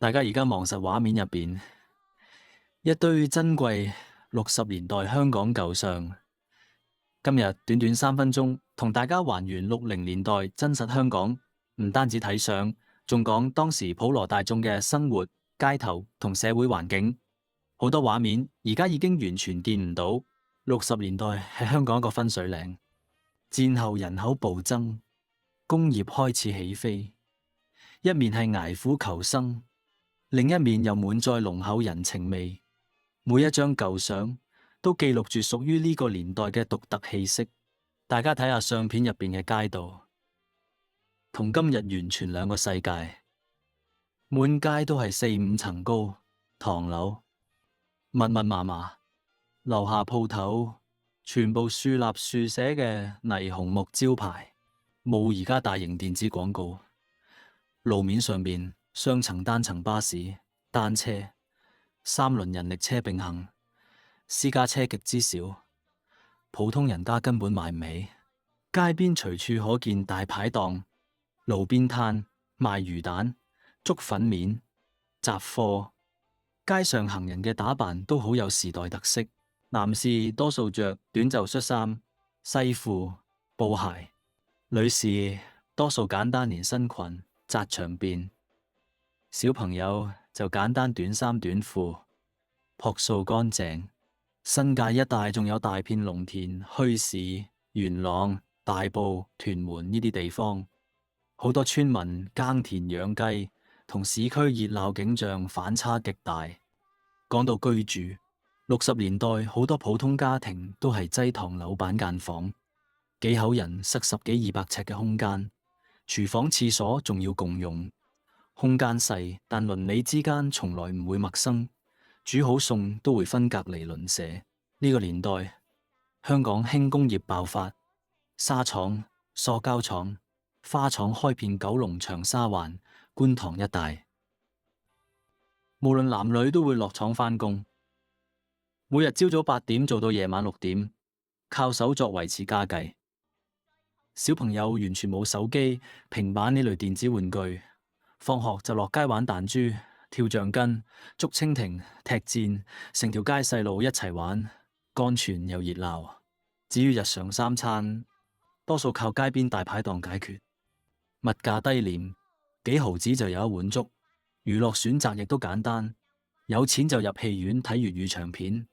大家而家望實畫面入邊一堆珍貴60年代香港舊相，今日短短3分鐘同大家還原60年代真實香港，唔單止睇相，仲講當時普羅大眾嘅生活、街頭同社會環境。好多畫面而家已經完全見唔到。60年代係香港一個分水嶺，戰後人口暴增，工業開始起飛，一面係捱苦求生，另一面又滿載濃厚人情味。每一張舊相都記錄住屬於呢個年代嘅獨特氣息。大家睇下相片入邊嘅街道，同今日完全兩個世界。滿街都係4、5層高唐樓，密密麻麻，樓下鋪頭全部豎立豎寫嘅霓虹木招牌，冇而家大型電子廣告。路面上邊雙層單層巴士、單車、3輪人力車並行，私家車極之少，普通人家根本買唔起。街邊隨處可見大排檔、路邊攤賣魚蛋、粥粉麵、雜貨。街上行人嘅打扮都好有時代特色，男士多數着短袖恤衫、西褲、布鞋，女士多數簡單連身裙、紮長辮，小朋友就簡單短衫短褲，樸素乾淨。新界一帶仲有大片農田、墟市、元朗、大埔、屯門呢啲地方，好多村民耕田養雞，同市區熱鬧景象反差極大。講到居住，60年代好多普通家庭都係擠唐樓板間房，幾口人塞10幾200尺嘅空間，廚房廁所仲要共用。空間細，但鄰里之間從來唔會陌生，煮好餸都會分隔離鄰舍。呢個年代，香港輕工業爆發，紗廠、塑膠廠、花廠開遍九龍長沙灣、觀塘一帶。無論男女都會落廠返工，每日朝早8點做到夜晚6點，靠手作維持家計。小朋友完全冇手機、平板呢類電子玩具，放學就落街玩彈珠、跳橡筋、捉蜻蜓、踢毽，成條街細路一齊玩，乾全又熱鬧。至於日常三餐，多數靠街邊大排檔解決，物價低廉，幾毫子就有一碗粥。娛樂選擇亦都簡單，有錢就入戲院睇粵語長片，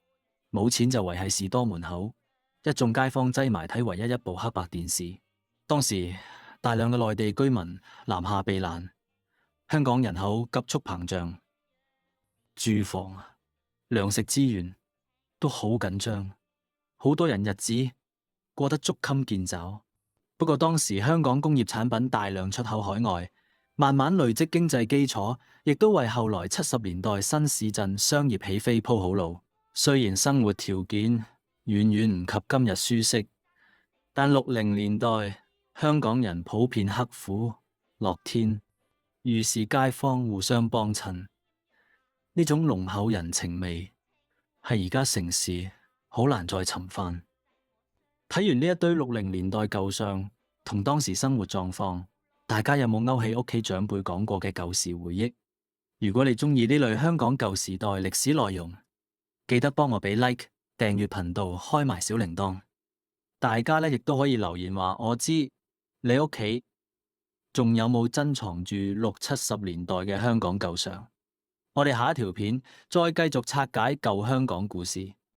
冇錢就圍喺士多門口，一眾街坊擠埋睇唯一一部黑白電視。當時大量嘅內地居民南下避難，香港人口急速膨脹，住房、糧食資源都好緊張，好多人日子過得捉襟見肘。不過當時香港工業產品大量出口海外，慢慢累積經濟基礎，亦都為後來70年代新市鎮商業起飛鋪好路。雖然生活條件遠遠唔及今日舒適，但60年代香港人普遍刻苦樂天，遇事街坊互相幫襯，呢種濃厚人情味係而家城市好難再尋返。睇完呢一堆60年代舊相同當時生活狀況，大家有冇勾起屋企長輩講過嘅舊時回憶？如果你中意呢類香港舊時代歷史內容，記得幫我俾 like、訂閱頻道、開埋小鈴鐺。大家咧亦都可以留言話我知你屋企仲有冇珍藏住60、70年代嘅香港舊相。我哋下一條片再繼續拆解舊香港故事。